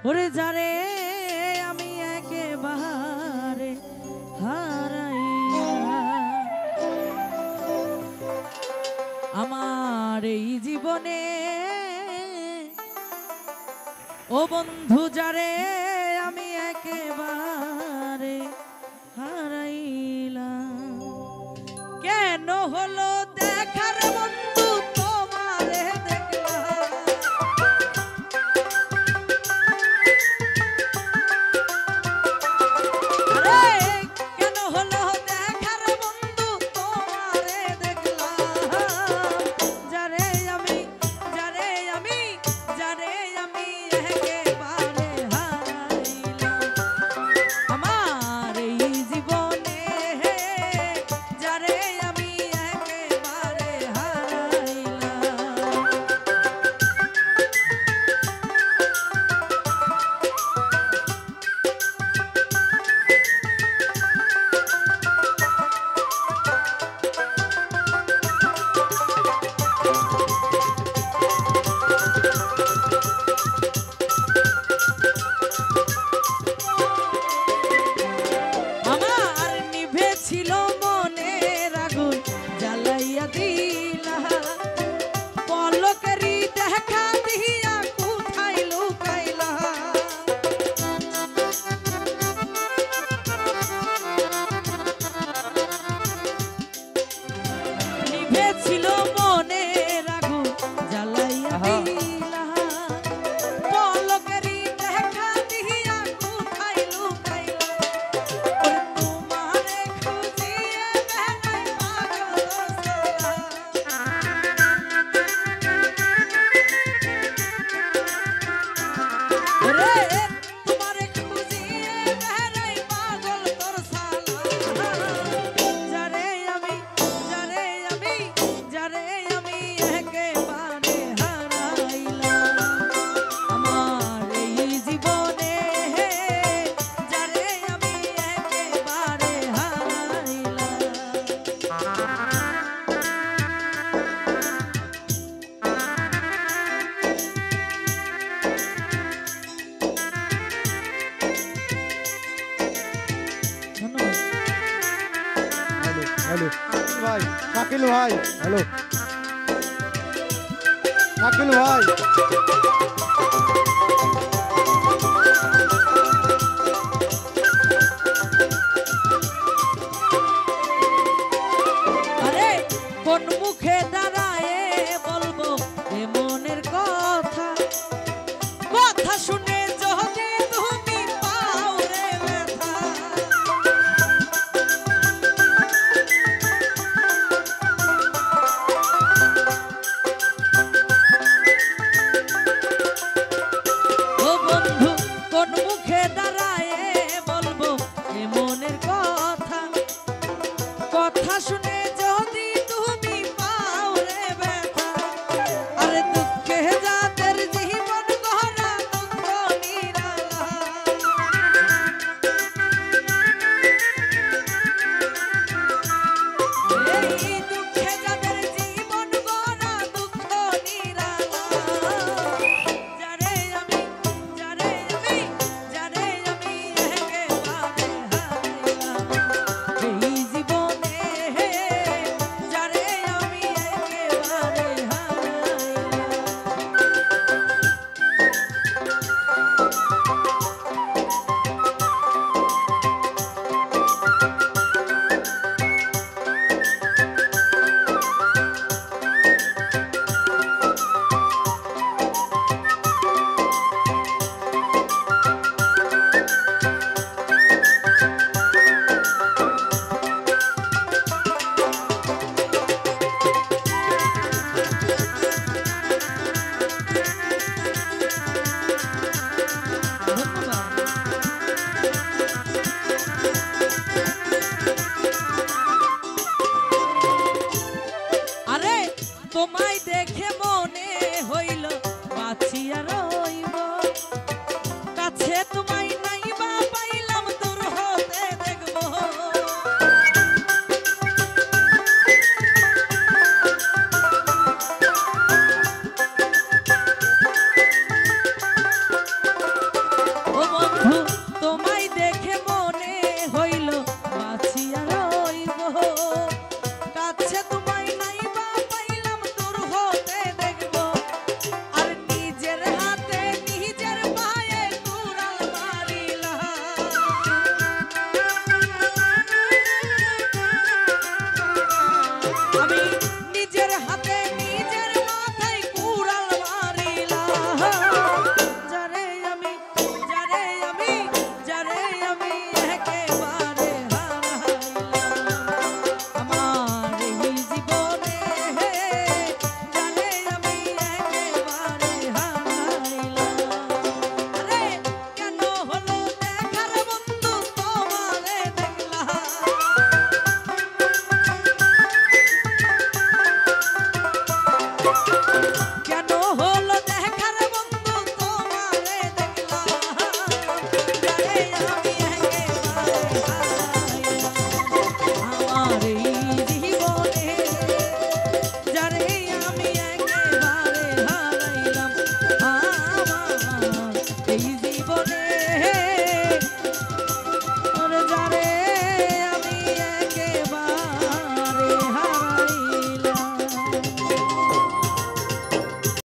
ওরে যারে আমি একেবারে হারাইয়া আমার এই জীবনে ও বন্ধু যারে আমি একেবারে হারাইলাম কেন হলো দেখার বন্ধু তোমারে দেখলাম আরে কেন হলো দেখার বন্ধু তোমারে দেখলাম যারে আমি একেবারে হারাইলাম আমার এই জীবনে যারে আমি একেবারে হারাইলাম আমার নিভেছিল মনের আগুন জ্বালাইয়া দিলা পলকেরই দেখা দিয়া কোথায় লুকাইলা নিভেছিল মনের আগুন জ্বালাইয়া দিলা পলকেরই দেখা দিয়া কোথায় লুকাইলা তোমারে খুঁজিয়ে বেড়াই পাগল সারা রে তোমারে খুঁজিয়ে বেড়াই পাগল তোর সালা যারে আমি একেবারে হারাইলাম আমার এই জীবনে যারে আমি একেবারে হারাইলাম ধন্যবাদ हेलो हेलो भाई शाकिल भाई हेलो शाकिल भाई আরে কোন মুখে দাঁড়ায়ে বলবো এ মনের কথা কথা শুনে যদি তুমি পাও রে ব্যথা ও বন্ধু কোন মুখে দাঁড়ায়ে বলবো এ মনের কথা কথা শুনে যদি তুমি পাও রে ব্যথা আরে দুঃখে যাদের জীবন গহনা দুঃখ নিরালা এই দুঃখে যাদের জীবন গহনা দুঃখ নিরালা যারে আমি একেবারে হারাইলাম এই জীবনে যারে আমি একেবারে হারাইলাম ধন্যবাদ আরে তোমায়